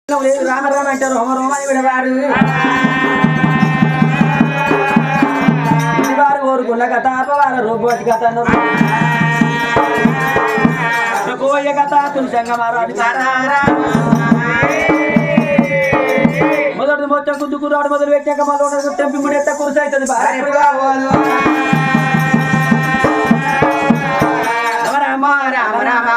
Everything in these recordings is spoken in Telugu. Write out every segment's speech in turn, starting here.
రామ రామ అంటారు హోమ రోమాని విడవారు వారు కోరుకున్న కథ అపవార రూపోటి కథ పోయే కథ తులసంగమారాడు మొదటి మొత్తం కుద్దుకురాడు మొదలు పెట్టాక మళ్ళీ తెంపి ముడి ఎత్త కురుసు అవుతుంది రామ రామ రామ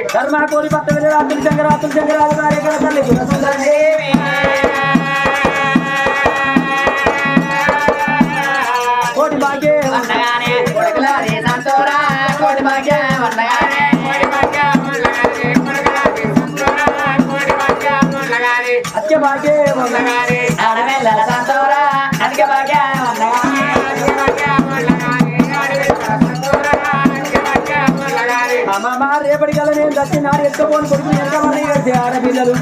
ధర్మ కోరి పట్ట రాత్రులు శంకరాత్రులు శంకరాల కార్యక్రమ తల్లి కోటి భాగ్య కోటి భాగ్య అత్య భాగ్య అధిక భాగ్య అమ్మ రేపటి కల నేను దచ్చి నాడు ఎత్తుకొని కొడుకు ఎంతమంది ఆడపిల్లలు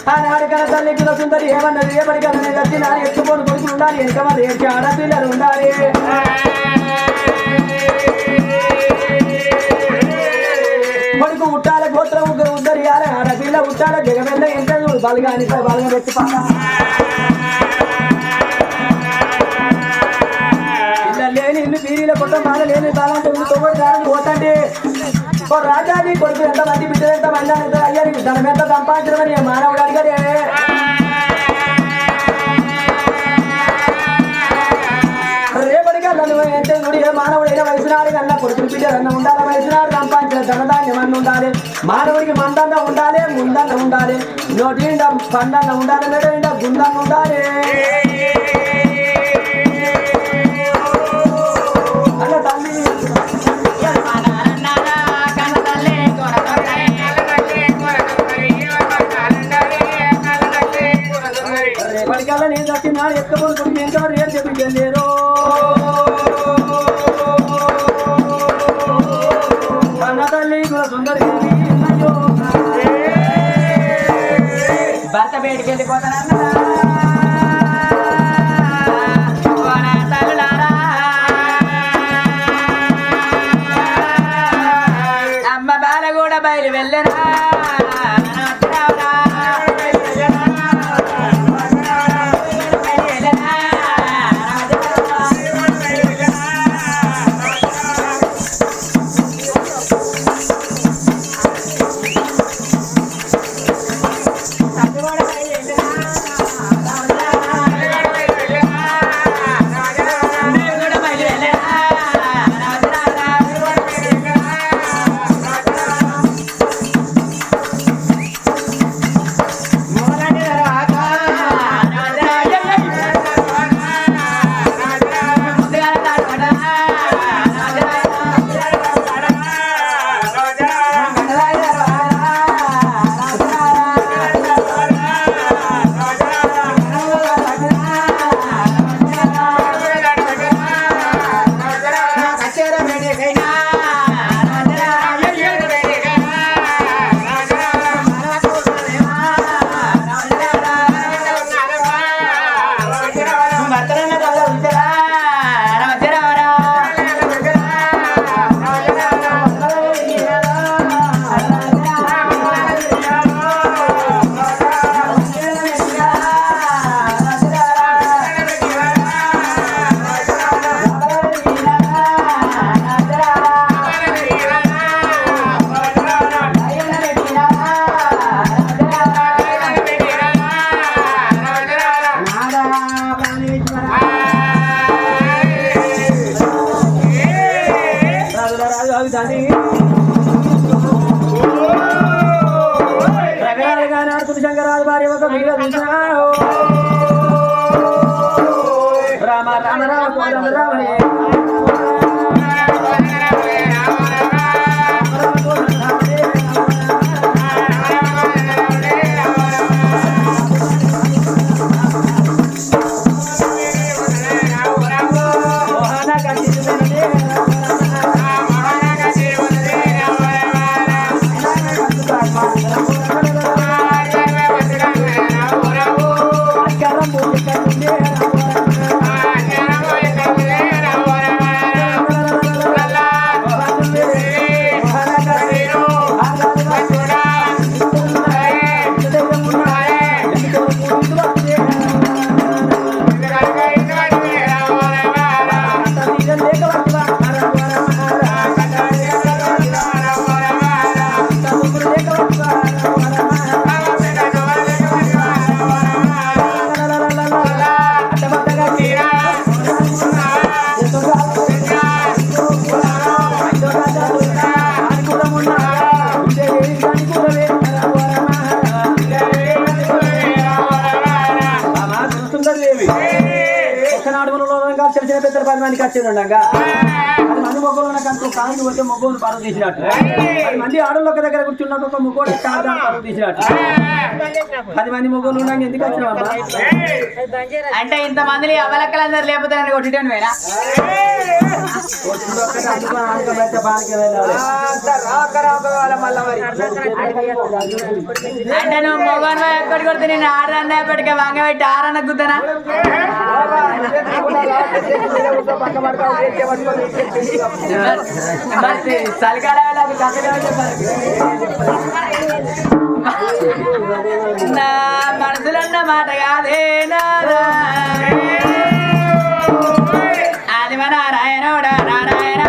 ఆనాడు కల తల్లి పిల్ల సుందరి ఏమన్నది రేపటి కల నేను దచ్చి నాడు ఎత్తుకొని కొడుకులు ఉండాలి ఎంతమంది ఏడ్చి ఆడపిల్లలు ఉండాలి కొడుకు ఉట్టాల గోత్రం ఉద్దరియాలి ఆడపిల్ల ఉట్టాల జగమెల్ల ఎంత బలగాని బలగా పెట్టి పిల్లలు లేని ఇల్లు పీరీల కొట్టం బాల లేని బాలంటే ఇల్లు తొమ్మిది దారిని పోతండి ఓ రాజాజీ కొడుకు ఎంత మంది బిడ్డలు ఎంత మంది అయ్యారు ధనం ఎంత సంపాదించడం మానవుడు అడిగడే రేపటిగా నన్ను ఎంత నుడి మానవుడైన వయసునాడు కన్నా కొడుకులు బిడ్డలన్న ఉండాలి వయసునాడు సంపాదించిన ధనధాన్యం అన్న ఉండాలి మానవుడికి మందన్న ఉండాలి ముందన్న ఉండాలి నోటి నిండా పండన్న ఉండాలి మెడ నిండా గుందన్న ఉండాలి అన్న తల్లి రేపటికల్లా నేను దక్కినాడు ఎక్కబోని కొడుకు ఎంతవరకు రేపు చెప్పించలేరు కన్న తల్లి సుందరి భర్త బయటికి వెళ్ళిపోతానన్నా అమ్మ బాల కూడా బయలు వెళ్ళరా శంకరాజు భార్య ఒక వీడియో రామ రామ రామ కోదండ రామనే చిన్న పెద్దల 10 మందికి వచ్చిండగా 10 మంది మొగ్గలు నాకు కాళ్ళు పోతే మొగ్గలు పరువు తీసినట్టు 10 మంది ఆడోళ్ళు ఒక దగ్గర కూర్చున్నట్టు ఒక మొగ్గోడు కాళ్ళు పరువు తీసినట్టు 10 మంది మొగ్గలు ఉండగా ఎందుకు వచ్చినావమ్మా అంటే ఇంత మందిని అవలక్కలందరూ లేకపోతే కొట్టిటాను వేనా అంటే నువ్వు మొగన్ ఎక్కడి కొడితే నేను ఆడరన్న ఎప్పటికే వంగ పెట్టి ఆరన్న గుద్దనా చలికాల నా మనసులన్న మాట కాదే ఆదిమ నారాయణోడా నారాయణ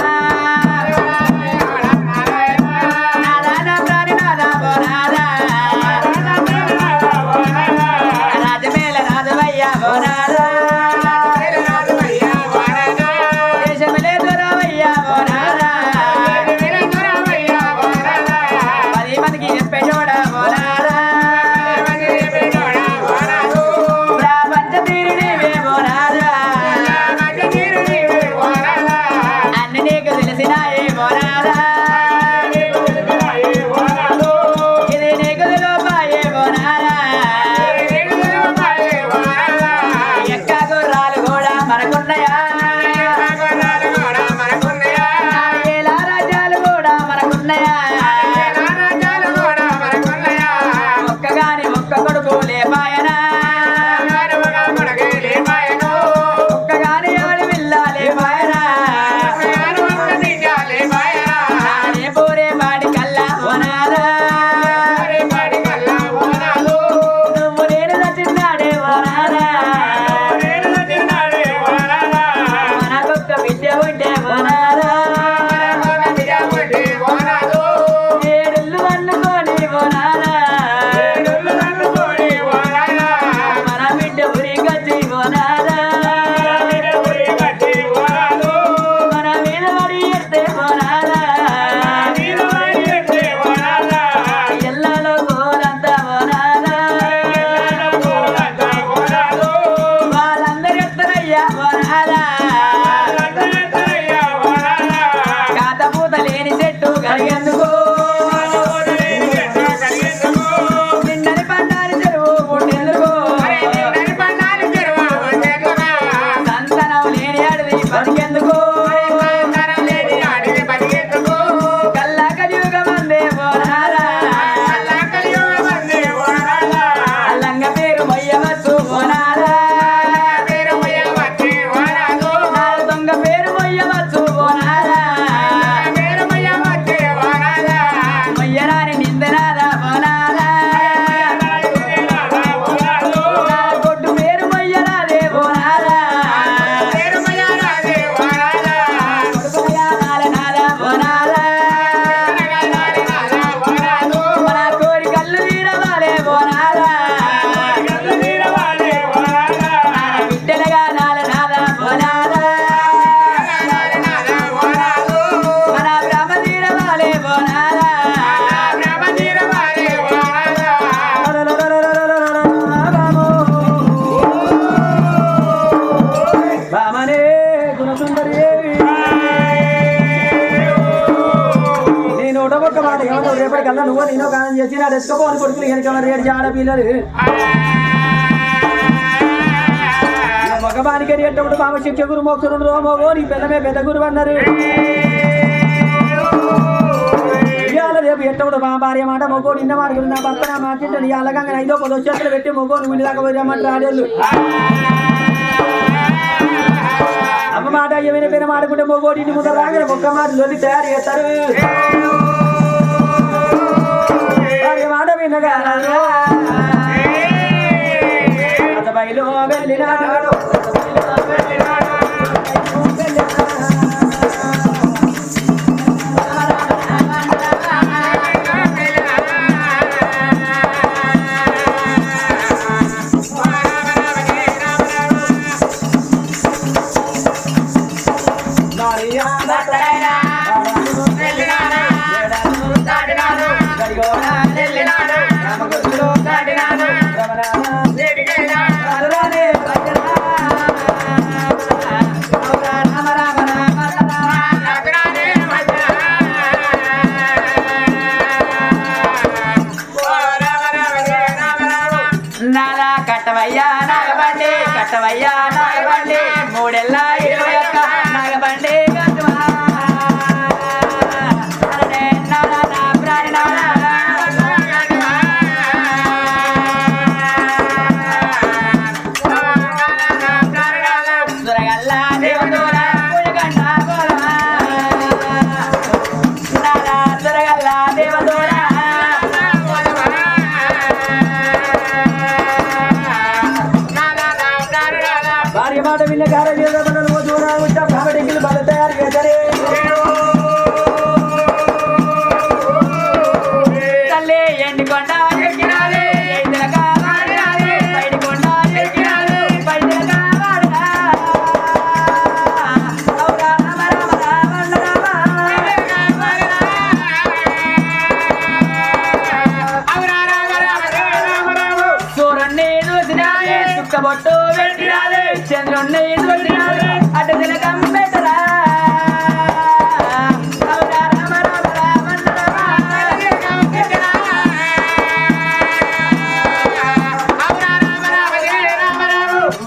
రాజమేల రాజవయ్యా బోనారా నూటొక్క మాట ఏమన్నా రేపటికల్లా నువ్వు నేను కాలం చేసి నా డెస్కపోని కొడుకులు వెనక రేటు ఆడపిల్లలు మగవానికి ఎట్టప్పుడు మామ శిక్ష గురు మోక్షరుడు రోమోగో నీ పిల్లమే పెద్ద గురువు అన్నారు ఇవాళ రేపు ఎట్టప్పుడు మా భార్య మాట మొగోడు ఇన్న మాట నా భర్త నా మాట అలాగంగా 5 10 చేతులు పెట్టి మొగోడు వీళ్ళు దాకా పోయామంటారు ఆడేళ్ళు అమ్మ మాట ఏమైనా పేరు మాడుకుంటే మొగోడు ఇంటి ముందు రాగానే ఒక్క మాట లొల్లి తయారు చేస్తారు భార్య మాట వినగా బయలు వెళ్ళినాడు కట్టవయ్యా నాగబండి 3 ఏళ్ళ 21 నాగబండి బొట్టు పెట్టినాలి చంద్రుణ్ణి చూసినాలి అటు తిలకం పెట్టరా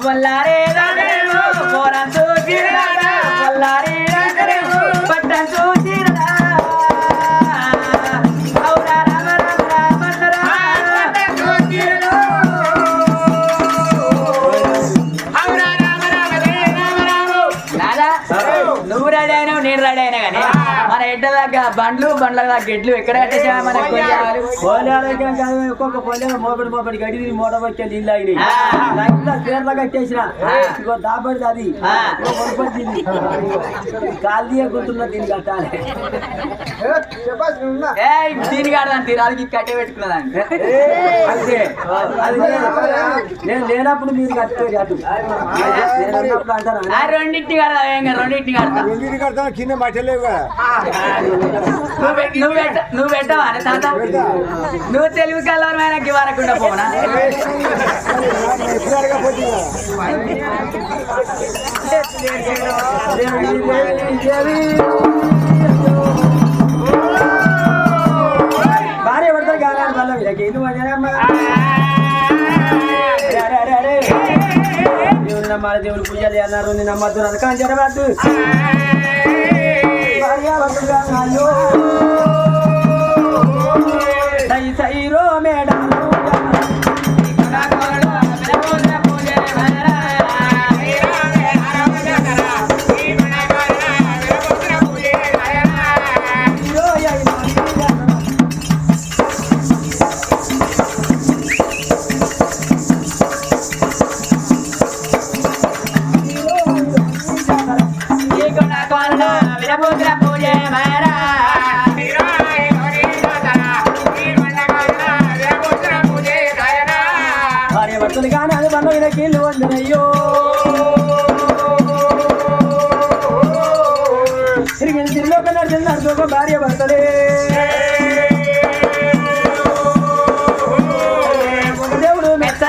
వల్లారే పోరం చూసిరా వల్లారే పట్టం చూసిరా నువ్వు రెడీ అయినావు నేను రెడీ అయినా కానీ మన ఎడ్డ దాకా బండ్ల దాకా ఎడ్లు ఎక్కడ కట్టేసా మనకు ఒక్కొక్క పొలం మోపడి గడి మూట వచ్చే నీళ్ళు అయినాయి పేర్ల కట్టేసిన ఇంకో దాపడిది అది కొనుకొచ్చింది కాలు తీయకుంటున్నా దీన్ని కట్టాలి దీని కాడదాన్ని తీరాలకి కట్టే పెట్టుకున్నదాన్ని నేను లేనప్పుడు మీరు కట్టే అటు రెండింటి కడదా రెండింటిని కడతా కింద మట్టలేవు కదా నువ్వు పెట్టవా తాత నువ్వు తెలివి కలవరమైనా వరకుండా పోనా భార్య పడతారు కాదు వల్ల వీళ్ళకి దేవుని నమ్మాలి దేవుని పూజలు అన్నారు నేను నమ్మద్దు రథకాన్ని జరగద్దు భార్య పడుతున్నాయో సై సైరో మేడం భార్య భర్తలు కానీ అది బంధువుల కీళ్ళు వందనయ్యో తిరిగి తిరిలోక నడుచుకో భార్య భర్తలే దేవుడు మెచ్చ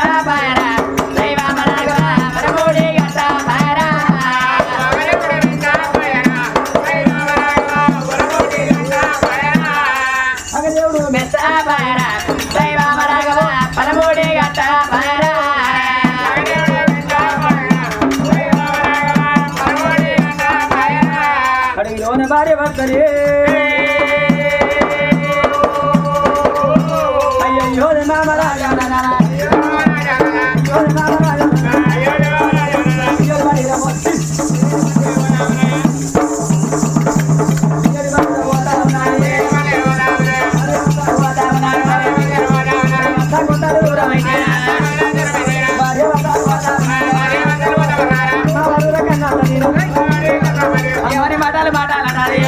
పాయరా దైవమ రాఘవ పరమూడి గట్ట పాయరా అడవిలోన భార్య భర్తలే అయ్యో మామరాజా ఎవరి మాటలు మాట్లాడాలి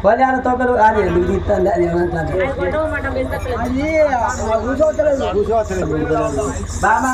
కొల్యాణ తోకలు అది ఎందుకు తీస్తాను అది బామా